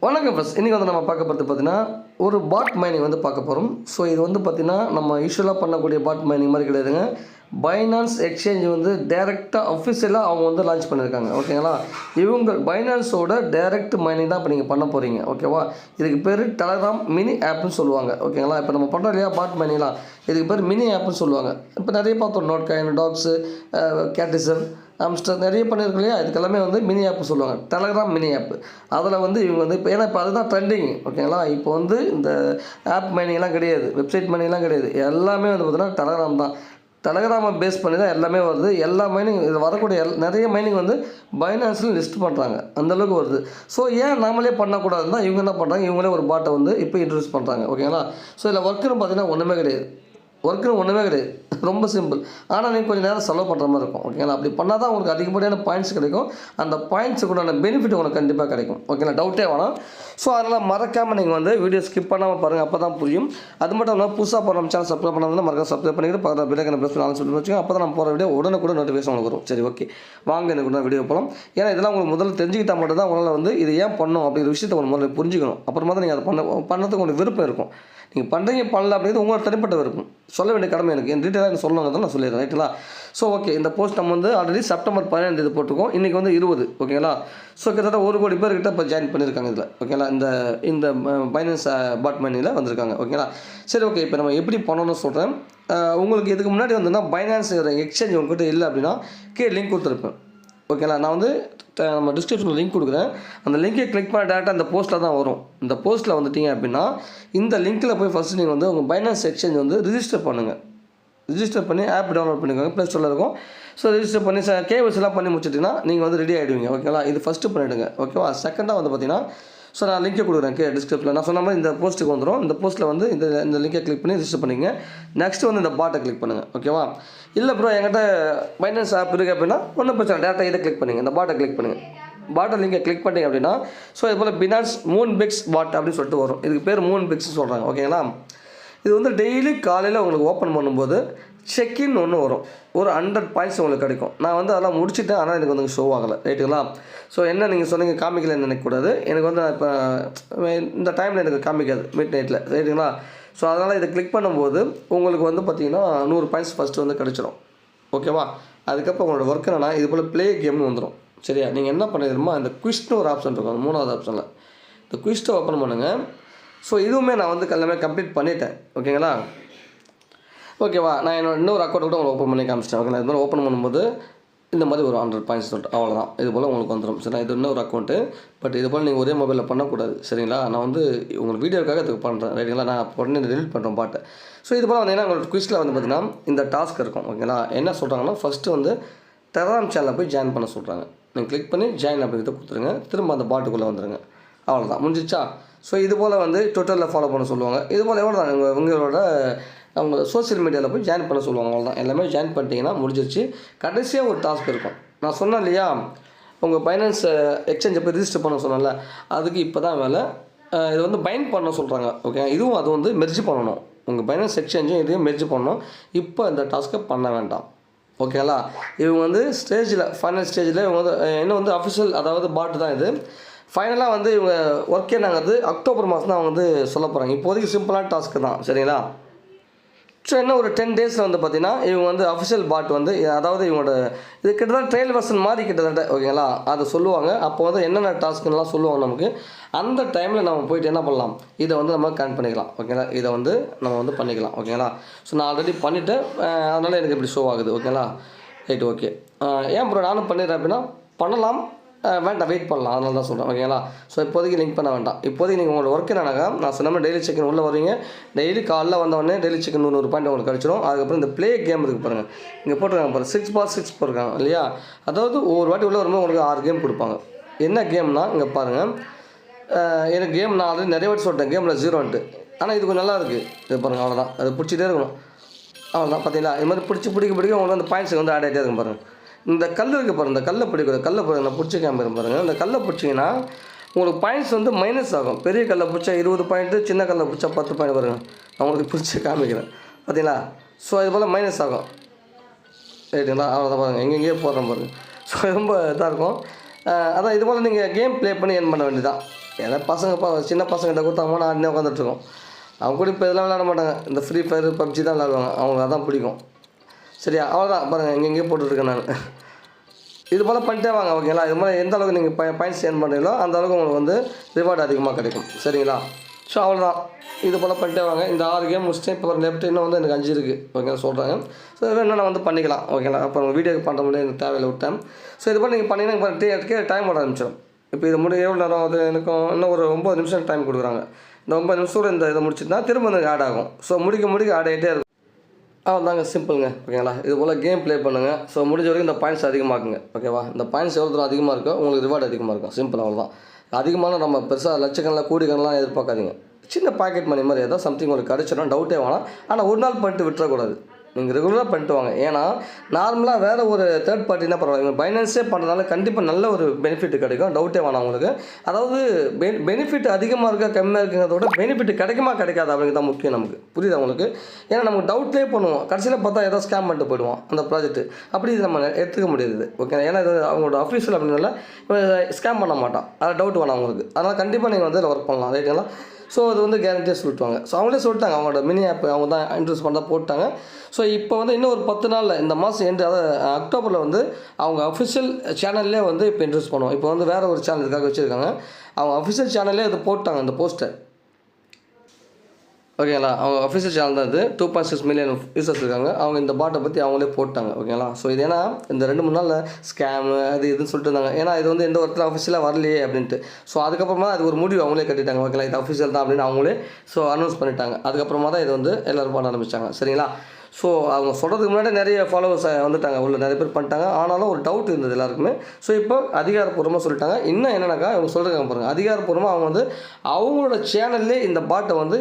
வணக்கம் ஃப்ரெண்ட்ஸ். இன்றைக்கி வந்து நம்ம பார்க்க போகிறது பார்த்தீங்கன்னா ஒரு பாட் மைனிங் வந்து பார்க்க போகிறோம். ஸோ இது வந்து பார்த்திங்கன்னா நம்ம யூஸ்வலாக பண்ணக்கூடிய பாட் மைனிங் மாதிரி கிடையாதுங்க. பைனான்ஸ் எக்ஸ்சேஞ்ச் வந்து டேரெக்டாக அஃபிஷியலாக அவங்க வந்து லான்ச் பண்ணியிருக்காங்க. ஓகேங்களா, இவங்க பைனான்ஸோட டேரெக்ட் மைனிங் தான் இப்போ நீங்கள் பண்ண போகிறீங்க. ஓகேவா, இதுக்கு பேர் டெலகிராம் மினி ஆப்னு சொல்லுவாங்க. ஓகேங்களா, இப்போ நம்ம பண்ணுறோம் இல்லையா பாட் மைனிங்லாம், இதுக்கு பேர் மினி ஆப்னு சொல்லுவாங்க. இப்போ நிறைய பார்த்தோம், நோட் காயின், டாக்ஸு, கேட்டிசன், ஆம்ஸ்டர் நிறைய பண்ணியிருக்கோம் இல்லையா, இதுக்கெல்லாமே வந்து மினி ஆப் சொல்லுவாங்க, டெலகிராம் மினி ஆப். அதில் வந்து இவங்க வந்து இப்போ ஏன்னா இப்போ அதுதான் ட்ரெண்டிங். ஓகேங்களா, இப்போ வந்து இந்த ஆப் மைனிங்லாம் கிடையாது, வெப்சைட் மைனிங்லாம் கிடையாது, எல்லாமே வந்து பார்த்தீங்கன்னா டெலகிராம் தான். டெலகிராமை பேஸ் பண்ணி தான் எல்லாமே வருது. எல்லா மைனிங் இது வரக்கூடிய நிறைய மைனிங் வந்து பைனான்ஸில் லிஸ்ட் பண்ணுறாங்க, அந்தளவுக்கு வருது. ஸோ ஏன் நாமளே பண்ணக்கூடாதுன்னா இவங்க என்ன பண்ணுறாங்க, இவங்களே ஒரு பாட்டை வந்து இப்போ இன்ட்ரடியூஸ் பண்ணுறாங்க. ஓகேங்களா, ஸோ இதில் ஒர்க்குன்னு பார்த்தீங்கன்னா ஒன்றுமே கிடையாது, ரொம்ப சிம்பிள். ஆனால் நீங்கள் கொஞ்சம் நேரம் செலவு பண்ணுற மாதிரி இருக்கும். ஓகேங்களா, அப்படி பண்ணால் தான் உங்களுக்கு அதிகப்படியான பாயிண்ட்ஸ் கிடைக்கும். அந்த பாயிண்ட்ஸுக்குண்டான பெனிஃபிட் உங்களுக்கு கண்டிப்பாக கிடைக்கும். ஓகேங்களா, டவுட்டே வேணாம். ஸோ அதனால் மறக்காமல் நீங்கள் வந்து வீடியோ ஸ்கிப் பண்ணாமல் பாருங்கள், அப்போ தான் புரியும். அது மட்டும் இல்லாமல் புதுசாக போகிற நம்ம சேனல் சப்ஸ்கிரைப் பண்ணாமல் மறக்காம சப்ஸ்கிரைப் பண்ணிக்கிட்டு பக்கத்தில் பில்லைக்கான ப்ரெஸ் பண்ணி சொல்லி வச்சுக்கோங்க. அப்போ தான் நம்ம போகிற வீடியோ உடனுக்குடன் நோட்டிஃபிகேஷன் உங்களுக்கு வரும். சரி, ஓகே, வாங்க எனக்கு வீடியோ போகலாம். ஏன்னா இதெல்லாம் உங்களுக்கு முதல்ல தெரிஞ்சுக்கிட்டால் மட்டும் தான் உங்களால் வந்து இது ஏன் பண்ணணும் அப்படிங்கிற விஷயத்தை உங்களுக்கு முதல்ல புரிஞ்சுக்கணும். அப்புறமா தான் நீங்கள் அதை பண்ணதுக்கு உங்களுக்கு விருப்பம் இருக்கும். நீங்கள் பண்ணுறீங்க பண்ணல அப்படிங்கிறது உங்களோட தனிப்பட்ட விருப்பம். சொல்ல வேண்டிய கடமை எனக்கு டீட்டெயிலாக எனக்கு சொல்லணும் தான் நான் சொல்லிடுறேன். ரைட்டுங்களா, ஸோ ஓகே, இந்த போஸ்ட் நம்ம வந்து ஆல்ரெடி செப்டம்பர் 15 போட்டிருக்கோம். இன்றைக்கி வந்து 20. ஓகேங்களா, ஸோ கிட்டத்தட்ட 1 கோடி பேர்கிட்ட இப்போ ஜாயின் பண்ணியிருக்காங்க இதில். ஓகேங்களா, இந்த பைனான்ஸ் பாட் மைனிங்கில் வந்திருக்காங்க. ஓகேங்களா, சரி, ஓகே, இப்போ நம்ம எப்படி பண்ணணும்னு சொல்கிறேன். உங்களுக்கு இதுக்கு முன்னாடி வந்துன்னா பைனான்ஸ் எக்ஸ்சேஞ்ச் உங்கள்கிட்ட இல்லை அப்படின்னா லிங்க் கொடுத்துருப்பேன். ஓகேங்களா, நான் வந்து நம்ம டிஸ்கிரிப்ஷனில் லிங்க் கொடுக்குறேன். அந்த லிங்கை கிளிக் பண்ண டேரெக்டாக அந்த போஸ்ட்டில் தான் வரும். இந்த போஸ்ட்டில் வந்துட்டீங்க அப்படின்னா இந்த லிங்க்கில் போய் ஃபஸ்ட்டு நீங்கள் வந்து உங்கள் பைனான்ஸ் எக்ஸ்சேஞ்ச் வந்து ரிஜிஸ்டர் பண்ணுங்கள். ரிஜிஸ்டர் பண்ணி ஆப் டவுன்லோட் பண்ணிக்கோங்க, ப்ளே ஸ்டோரில் இருக்கும். ஸோ ரிஜிஸ்டர் பண்ணி கேஒய்சிலாம் பண்ணி முடிச்சிட்டிங்கன்னா நீங்கள் வந்து ரெடி ஆகிடுவீங்க. ஓகேங்களா, இது ஃபஸ்ட்டு பண்ணிவிடுங்க. ஓகேவா, செகண்டாக வந்து பார்த்தீங்கன்னா ஸோ நான் லிங்கை கொடுக்குறேன் டிஸ்கிரிப்ஷனில். நான் சொன்ன மாதிரி இந்த போஸ்ட்டுக்கு வந்துடும். இந்த போஸ்ட்டில் வந்து இந்த லிங்கை கிளிக் பண்ணி ரிஜிஸ்டர் பண்ணிங்க. நெக்ஸ்ட்டு வந்து இந்த பாட்டை கிளிக் பண்ணுங்கள். ஓகேவா, இல்லை ப்ரோ என்கிட்ட பைனான்ஸ் ஆப் இருக்குது அப்படின்னா ஒன்றும் பிரச்சனை, டேரெக்டாக இதை கிளிக் பண்ணுங்கள், இந்த பாட்டை கிளிக் பண்ணுங்கள். பாட்டை லிங்கை கிளிக் பண்ணிங்க அப்படின்னா ஸோ இது போல் பினான்ஸ் மூன்பிக்ஸ் பாட் அப்படின்னு சொல்லிட்டு வரும். இதுக்கு பேர் மூன்பிக்ஸ்னு சொல்கிறாங்க. ஓகேங்களா, இது வந்து டெய்லி காலையில் உங்களுக்கு ஓப்பன் பண்ணும்போது செக்இன் ஒன்று வரும். ஒரு 100 பாயிண்ட்ஸ் உங்களுக்கு கிடைக்கும். நான் வந்து அதெல்லாம் முடிச்சுட்டேன், ஆனால் எனக்கு வந்து ஷோ ஆகலை. ரைட்டுங்களா, ஸோ என்ன நீங்கள் சொன்னீங்க காமிக்கலன்னு நினைக்கக்கூடாது. எனக்கு வந்து இப்போ இந்த டைமில் எனக்கு காமிக்காது மிட் நைட்டில். ரைட்டுங்களா, ஸோ அதனால் இதை கிளிக் பண்ணும்போது உங்களுக்கு வந்து பார்த்திங்கன்னா 100 பாயிண்ட்ஸ் ஃபஸ்ட்டு வந்து கிடச்சிடும். ஓகேவா, அதுக்கப்புறம் உங்களோட ஒர்க் என்னன்னா இது போல் ப்ளே கேம்னு வந்துடும். சரியா, நீங்கள் என்ன பண்ணிடுமா, இந்த குவிஸ்ட்னு ஒரு ஆப்ஷன் இருக்கும், 3வது ஆப்ஷனில் இந்த குவிஸ்ட்டை ஓப்பன் பண்ணுங்கள். ஸோ இதுவுமே நான் வந்து எல்லாமே கம்ப்ளீட் பண்ணிட்டேன். ஓகேங்களா, ஓகேவா, நான் என்னோட இன்னொரு அக்கௌண்ட் கூட உங்களுக்கு ஓப்பன் பண்ணி காமிச்சிட்டேன். ஓகேங்களா, இது மாதிரி ஓப்பன் பண்ணும்போது இந்த மாதிரி ஒரு 100 பாயிண்ட்ஸ் சொல்லிட்டு அவ்வளோதான், இது போல் உங்களுக்கு வந்துடும். சரிங்களா, இது இன்னொரு அக்கௌண்ட்டு. பட் இது போல் நீங்கள் ஒரே மொபைலில் பண்ணக்கூடாது. சரிங்களா, நான் வந்து உங்களுக்கு வீடியோக்காக இதுக்கு பண்ணுறேன். ரைட்டுங்களா, நான் உடனே டெலிட் பண்ணுறேன் பாட்டை. ஸோ இது போல் வந்தீங்கன்னா உங்களுக்கு குவிஸில் வந்து பார்த்திங்கன்னா இந்த டாஸ்க் இருக்கும். ஓகேங்களா, என்ன சொல்கிறாங்கன்னா ஃபஸ்ட்டு வந்து டெலகிராம் சேனலில் போய் ஜாயின் பண்ண சொல்கிறாங்க. நீங்கள் கிளிக் பண்ணி ஜாயின் அப்படிங்கிறத கொடுத்துருங்க. திரும்ப அந்த பாட்டுக்குள்ளே வந்துடுங்க. அவ்வளோதான், முடிஞ்சிச்சா. ஸோ இது போல் வந்து ட்விட்டரில் ஃபாலோ பண்ண சொல்லுவாங்க. இது போல் எவ்வளோ தான் உங்களோட அவங்க சோஷியல் மீடியாவில் போய் ஜாயின் பண்ண சொல்லுவாங்க. அவ்வளோதான், எல்லாமே ஜாயின் பண்ணிட்டீங்கன்னா முடிஞ்சிச்சு. கடைசியாக ஒரு டாஸ்க் இருக்கும். நான் சொன்னேன் இல்லையா, உங்கள் பைனான்ஸ் எக்ஸ்சேஞ்சை போய் ரிஜிஸ்டர் பண்ண சொன்னேன்ல, அதுக்கு இப்போ தான் வேலை. இது வந்து பைண்ட் பண்ண சொல்கிறாங்க. ஓகே, இதுவும் அது வந்து மெர்ஜ் பண்ணணும். உங்கள் பைனான்ஸ் எக்ஸ்சேஞ்சும் இதையும் மெர்ஜ் பண்ணணும். இப்போ இந்த டாஸ்க்கை பண்ண வேண்டாம். ஓகேங்களா, இவங்க வந்து ஸ்டேஜில் ஃபைனல் ஸ்டேஜில் இவங்க வந்து இன்னும் வந்து அஃபிஷியல், அதாவது பாட்டு தான் இது. ஃபைனலாக வந்து இவங்க ஒர்க்கே நாங்கள் வந்து அக்டோபர் மாதம் தான் அவங்க வந்து சொல்ல போகிறாங்க. இப்போதைக்கு சிம்பிளான டாஸ்க்கு தான். சரிங்களா, ஸோ இன்னும் ஒரு 10 டேஸில் வந்து பார்த்திங்கன்னா இவங்க வந்து அஃபிஷியல் பாட் வந்து, அதாவது இவங்களோட இது கிட்டத்தட்ட ட்ரையல் வெர்ஷன் மாதிரி கிட்டத்தட்ட. ஓகேங்களா, அதை சொல்லுவாங்க. அப்போ வந்து என்னென்ன டாஸ்க்குன்னெலாம் சொல்லுவாங்க நமக்கு. அந்த டைமில் நம்ம போய்ட்டு என்ன பண்ணலாம், இதை வந்து நம்ம கனெக்ட் பண்ணிக்கலாம். ஓகேங்களா, இதை வந்து நம்ம வந்து பண்ணிக்கலாம். ஓகேங்களா, ஸோ நான் ஆல்ரெடி பண்ணிவிட்டேன், அதனால் எனக்கு இப்படி ஷோ ஆகுது. ஓகேங்களா, ரைட், ஓகே. ஏன் ப்ரோ நானும் பண்ணிடுறேன் அப்படின்னா பண்ணலாம், வேண்டாம் வெயிட் பண்ணலாம், அதனால தான் சொல்கிறேன். ஓகேங்களா, ஸோ இப்போதைக்கு லிங்க் பண்ண வேண்டாம். இப்போதைக்கு நீங்கள் உங்களோட ஒர்க் என்னன்னாக்கா, நான் சொன்ன மாதிரி டெய்லி செக்இன் உள்ளே வருவீங்க. டெய்லி காலைல வந்தவொடனே டெய்லி செக்இன் 100 பாயிண்ட் உங்களுக்கு கிடச்சிடும். அதுக்கப்புறம் இந்த ப்ளே கேம் இருக்குது பாருங்கள், இங்கே போட்டிருக்காங்க பாருங்கள், 6x6 போட்டிருக்காங்க இல்லையா. அதாவது ஒவ்வொரு வாட்டி உள்ளே வரும்போது உங்களுக்கு 6 கேம் கொடுப்பாங்க. என்ன கேம்னா இங்கே பாருங்கள், எனக்கு கேம் நான் ஆல்ரெடி நிறைய வாட்டி சொல்லிட்டேன், கேமில் 0ன்ட்டு. ஆனால் இது கொஞ்சம் நல்லா இருக்குது. இது பாருங்கள், அவ்வளோதான், அது பிடிச்சிட்டே இருக்கணும். அவ்வளோதான், பார்த்தீங்களா, இது மாதிரி பிடிக்க உங்களுக்கு வந்து பாயிண்ட்ஸ் வந்து ஆட் ஆகிட்டே இருக்கும் பாருங்கள். இந்த கல் இருக்குது பாருங்கள், இந்த கல்லை பாருங்கள், நான் பிடிச்ச கேம்பர் பாருங்கள். இந்த கல்லை பிடிச்சிங்கன்னா உங்களுக்கு பாயிண்ட்ஸ் வந்து மைனஸ் ஆகும். பெரிய கல்லை பிடிச்சா 20 பாயிண்ட்டு, சின்ன கல்லை பிடிச்சா 10 பாயிண்ட் பாருங்கள். நான் உங்களுக்கு பிடிச்சி காமிக்கிறேன், பார்த்தீங்களா. ஸோ இது போல் மைனஸ் ஆகும். ரைட்டுங்களா, அவ்வளோதான் பாருங்கள், எங்கெங்கேயோ போடுறேன் பாருங்கள். ஸோ ரொம்ப இதாக இருக்கும். அதான் இது போல் நீங்கள் கேம் ப்ளே பண்ணி ஏர்ன் பண்ண வேண்டியதான். ஏன்னா சின்ன பசங்கிட்ட கொடுத்தாங்கன்னா ஆடினே உட்காந்துட்ருக்கோம். அவங்க கூட இப்போ இதெல்லாம் விளையாட மாட்டாங்க. இந்த ஃப்ரீ ஃபயர் பப்ஜி தான் விளையாடுவாங்க. அவங்களுக்கு அதான் பிடிக்கும். சரியா, அவ்வளோதான். பாருங்கள் எங்கெங்கேயோ போட்டுட்ருக்கேன் நான். இது போல் பண்ணிட்டே வாங்க. ஓகேங்களா, இது மாதிரி எந்த அளவுக்கு நீங்கள் பாயிண்ட்ஸ் ஏர்ன் பண்ணுறீங்களோ அந்த அளவுக்கு உங்களுக்கு வந்து ரிவார்டு அதிகமாக கிடைக்கும். சரிங்களா, ஸோ அவ்வளோதான். இது போல் பண்ணிட்டே வாங்க. இந்த 6 கேம் முடிச்சிட்டேன். இப்போ லெஃப்ட் இன்னும் வந்து எனக்கு 5 இருக்குது. ஓகேங்களா சொல்கிறாங்க. ஸோ இன்னும் நான் வந்து பண்ணிக்கலாம். ஓகேங்களா, அப்புறம் வீடியோக்கு பண்ணுற முடியாது, எனக்கு தேவையில்லை விட்டேன். ஸோ இது போல் நீங்கள் பண்ணிங்கன்னா டைம் ஓட ஆரம்பிச்சிடும். இப்போ இது எவ்வளோ நேரம் அது எனக்கும் இன்னும் ஒரு 9 நிமிஷம் டைம் கொடுக்குறாங்க. இந்த 9 நிமிஷம் இந்த இதை முடிச்சுட்டுனா திரும்ப எனக்கு ஆட் ஆகும். ஸோ முடிக்க ஆட் ஆகிட்டே இருக்கும். அவ்வளோதாங்க, சிம்பிளுங்க. ஓகேங்களா, இது போல் கேம் ப்ளே பண்ணுங்கள். ஸோ முடிஞ்ச வரைக்கும் இந்த பாயிண்ட்ஸ் அதிகமாக்குங்க. ஓகேவா, இந்த பாயிண்ட்ஸ் எவ்வளோ தூரம் அதிகமாக இருக்கோ உங்களுக்கு ரிவார்டு அதிகமாக இருக்கும். சிம்பிள், அவ்வளோதான். அதிகமான நம்ம பெருசாக லட்சக்கணக்கில் கோடிக்கணலாம் எதிர்பார்க்காதீங்க. சின்ன பாக்கெட் மணி மாதிரி ஏதோ சம்திங் உங்களுக்கு கிடச்சிடும், டவுட்டே வேணாம். ஆனால் ஒரு நாள் பண்ணிட்டு விட்டுறக்கூடாது. நீங்கள் ரெகுலராக பண்ணிட்டு வாங்க. ஏன்னா நார்மலாக வேறு ஒரு தேர்ட் பார்ட்டினா பரவாயில்ல, பைனான்ஸே பண்ணுறதுனால கண்டிப்பாக நல்ல ஒரு பெனிஃபிட் கிடைக்கும், டவுட்டே வேணாம் உங்களுக்கு. அதாவது பெனிஃபிட் அதிகமாக இருக்கா கம்மியாக இருக்குங்கிறத விட பெனிஃபிட் கிடைக்குமா கிடைக்காது அப்படிங்கிறது தான் முக்கியம் நமக்கு. புரியுது உங்களுக்கு? ஏன்னா நமக்கு டவுட்லேயே பண்ணுவோம், கடைசியில் பார்த்தா ஏதோ ஸ்கேம் பண்ணிட்டு போயிடுவோம் அந்த ப்ராஜெக்ட். அப்படி இது நம்ம எடுத்துக்க முடியாது. ஓகே, ஏன்னா இது அவங்களோட அஃபீஷியல் அப்படின்னால ஸ்கேம் பண்ண மாட்டான், அதில் டவுட் வேணாம் உங்களுக்கு. அதனால் கண்டிப்பாக நீங்கள் வந்து ஒர்க் பண்ணலாம். ரைட்டுங்களா? ஸோ அது வந்து கேரண்டியாக சொல்லிட்டுவாங்க. ஸோ அவங்களே சொல்லிட்டாங்க, அவங்களோட மினி ஆப் அவங்க தான் இன்ட்ரடியூஸ் பண்ண போட்டாங்க. ஸோ இப்போ வந்து இன்னும் ஒரு 10 நாளில் இந்த மாதம் எண்டு, அதாவது அக்டோபரில் வந்து அவங்க அஃபிஷியல் சேனல்லே வந்து இப்போ இன்ட்ரடியூஸ் பண்ணுவோம். இப்போ வந்து வேறு ஒரு சேனல் இதுக்காக வச்சுருக்காங்க. அவங்க அஃபிஷியல் சேனல்லே அது போட்டாங்க இந்த போஸ்ட்டை. ஓகேங்களா, அவங்க அஃபிஷியல் சேனல் தான் இது. 2.6 மில்லியன் யூசர்ஸ் இருக்காங்க. அவங்க இந்த பாட்டை பற்றி அவங்களே போட்டாங்க. ஓகேங்களா, ஸோ இது ஏன்னா இந்த 2-3 நாளில் ஸ்கேமு அது இதுன்னு சொல்லிட்டு இருந்தாங்க. ஏன்னா இது வந்து எந்த ஒருத்தர் அஃபிஷியலாக வரலையே அப்படின்ட்டு. ஸோ அதுக்கப்புறமா அது ஒரு முடிவு அவங்களே கட்டிட்டாங்க. ஓகேங்களா, இது அஃபிஷியல் தான் அப்படின்னு அவங்களே அனௌன்ஸ் பண்ணிட்டாங்க. அதுக்கப்புறமா தான் இது வந்து எல்லோரும் பண்ண ஆரம்பித்தாங்க. சரிங்களா, ஸோ அவங்க சொல்கிறதுக்கு முன்னாடி நிறைய ஃபாலோவர்ஸ் வந்துட்டாங்க, உள்ள நிறைய பேர் பண்ணிட்டாங்க. ஆனாலும் ஒரு டவுட் இருந்தது எல்லாருக்குமே. ஸோ இப்போ அதிகாரப்பூர்வமாக சொல்லிட்டாங்க. இன்னும் என்னென்னாக்கா இவங்க சொல்கிறாங்க பாருங்கள், அதிகாரப்பூர்வமாக அவங்க வந்து அவங்களோட சேனல்லே இந்த பாட்டை வந்து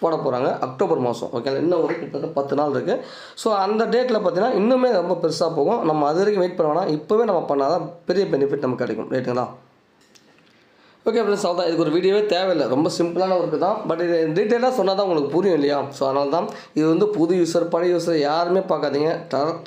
போட போகிறாங்க அக்டோபர் மாதம். ஓகே, இன்னும் ஒரு கிட்டத்தட்ட 10 நாள் இருக்குது. ஸோ அந்த டேட்டில் பார்த்தீங்கன்னா இன்னுமே ரொம்ப பெருசாக போகும். நம்ம அது வரைக்கும் வெயிட் பண்ண வேணாம், இப்போவே நம்ம பண்ணால் தான் பெரிய பெனிஃபிட் நமக்கு கிடைக்கும். ரைட்டுங்களா? ஓகே ஃப்ரெண்ட்ஸ், அவ்வளோதான். இதுக்கு ஒரு வீடியோவே தேவையில்லை, ரொம்ப சிம்பிளான ஒர்க்கு தான். பட் இது டீட்டெயிலாக சொன்னால் தான் உங்களுக்கு புரியும் இல்லையா? ஸோ அதனால தான் இது வந்து புது யூஸர் பழைய யூஸர் யாருமே பார்க்காதீங்க.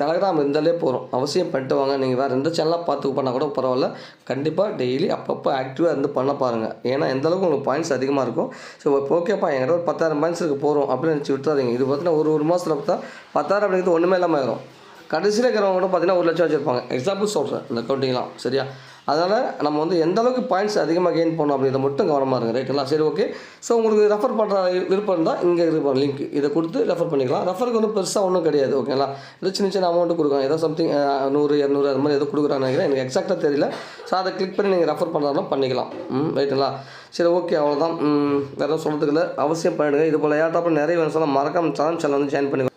டெலகிராம் இருந்தாலே போகிறோம், அவசியம் பண்ணிட்டு வாங்க. நீங்கள் வேறு எந்த சேனலாக பார்த்து பண்ணால் கூட பரவாயில்ல, கண்டிப்பாக டெய்லி அப்பப்போ ஆக்டிவாக இருந்து பண்ண பாருங்கள். ஏன்னா எந்தளவுக்கு உங்களுக்கு பாயிண்ட்ஸ் அதிகமாக இருக்கும். ஸோ இப்போ ஓகேப்பா என்கிட்ட ஒரு 10,000 பாயிண்ட்ஸ் இருக்குது போகிறோம் அப்படின்னு நினச்சி விட்டுறாதீங்க. இது பார்த்தீங்கன்னா ஒரு மாதத்தில் பார்த்தா 10,000 அப்படிங்கிறது ஒன்றுமே இல்லாமல் ஆயிரும். கடைசியில் இருக்கிறவங்க கூட பார்த்தீங்கன்னா 1 லட்சம் வச்சுருப்பாங்க. எக்ஸாம்பிள் சொல்கிறேன், இந்த கவுண்டிங்லாம். சரியா? அதனால் நம்ம வந்து எந்த அளவுக்கு பாயிண்ட்ஸ் அதிகமாக கெயின் பண்ணணும் அப்படின்றத மட்டும் கவனமாக இருங்க. ரைட்டுங்களா? சரி, ஓகே. ஸோ உங்களுக்கு ரெஃபர் பண்ணுற விருப்பம் இருந்தால் இங்கே இருப்பாங்க லிங்க், இதை கொடுத்து ரெஃபர் பண்ணிக்கலாம். ரெஃபருக்கு வந்து பெருசாக ஒன்றும் கிடையாது. ஓகேங்களா? இது சின்ன அமௌண்ட்டு கொடுக்குறாங்க, ஏதோ சம்திங் 100 200 அது மாதிரி எதோ கொடுக்குறான்னு நினைக்கிறேன், எனக்கு எக்ஸாக்டாக தெரியல. ஸோ அதை கிளிக் பண்ணி நீங்கள் ரெஃபர் பண்ணுறதுனா பண்ணிக்கலாம். ரைட்டுங்களா? சரி, ஓகே, அவ்வளோதான். வேறு சொல்கிறதுக்கு இல்லை, அவசியம் பண்ணிவிடுங்க. இது போல் ஏர்டாப்பில் நிறைய வேணும் சொன்னால் மறக்காம சேனல் வந்து ஜாயின் பண்ணி.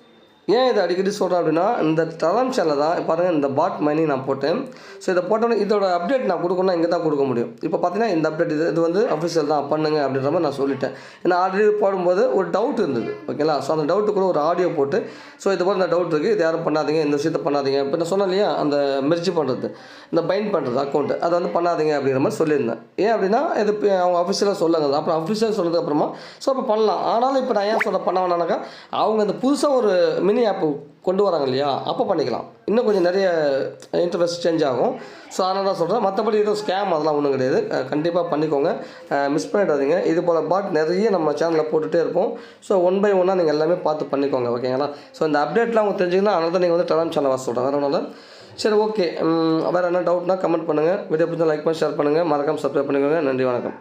ஏன் இதை அடிக்கடி சொல்கிறேன் அப்படின்னா, இந்த டெலகிராம் சேனலில் தான் பாருங்கள் இந்த பாட் மைனிங் நான் போட்டேன். ஸோ இதை போட்டோன்னே இதோட அப்டேட் நான் கொடுக்கணும்னா இங்கே தான் கொடுக்க முடியும். இப்போ பார்த்தீங்கன்னா இந்த அப்டேட் இது வந்து அஃபிஷியல் தான் பண்ணுங்க அப்படின்ற மாதிரி நான் சொல்லிட்டேன். ஏன்னா ஆல்ரெடி போடும்போது ஒரு டவுட் இருந்தது. ஓகேங்களா? ஸோ அந்த டவுட்டு கூட ஒரு ஆடியோ போட்டு, ஸோ இது போல் இந்த டவுட் இருக்குது, இது யாரும் பண்ணாதீங்க, இந்த விஷயத்தை பண்ணாதீங்க. இப்போ நான் சொன்னேன் இல்லையா, அந்த மெர்ஜ் பண்ணுறது, இந்த பைண்ட் பண்ணுறது அக்கௌண்ட்டு, அதை வந்து பண்ணாதீங்க அப்படிங்கிற மாதிரி சொல்லியிருந்தேன். ஏன் அப்படின்னா இது அவங்க அஃபிஷியலாக சொல்லுங்க, அப்புறம் அஃபிஷியல் சொன்னதுக்கப்புறமா ஸோ அப்போ பண்ணலாம். ஆனாலும் இப்போ நான் ஏன் பண்ண வேணானாக்கா, அவங்க இந்த புதுசாக ஒரு மினி ஆப்பு கொண்டு வராங்க இல்லையா, அப்போ பண்ணிக்கலாம். இன்னும் கொஞ்சம் நிறைய இன்டர்ஃபேஸ் சேஞ்ச் ஆகும். ஸோ அதனால தான் சொல்கிறேன். மற்றபடி ஏதோ ஸ்கேம் அதெல்லாம் ஒன்றும் கிடையாது. கண்டிப்பாக பண்ணிக்கோங்க, மிஸ் பண்ணிடாதீங்க. இது போல் பாட் நிறைய நம்ம சேனலில் போட்டுகிட்டே இருப்போம். ஸோ 1 by 1 நீங்கள் எல்லாமே பார்த்து பண்ணிக்கோங்க. ஓகேங்களா? ஸோ இந்த அப்டேட்லாம் உங்களுக்கு தெரிஞ்சுங்கன்னா அதனால தான் நீங்கள் வந்து டெலகிராம் சேனல் வர சொல்கிறேன், வேறு ஒன்றும். சரி, ஓகே. வேறு என்ன டவுட்னா கமெண்ட் பண்ணுங்கள். வீடியோ பிடிச்சா லைக் பண்ணி ஷேர் பண்ணுங்கள். மறக்காமல் சப்ஸ்கிரைப் பண்ணிக்கோங்க. நன்றி, வணக்கம்.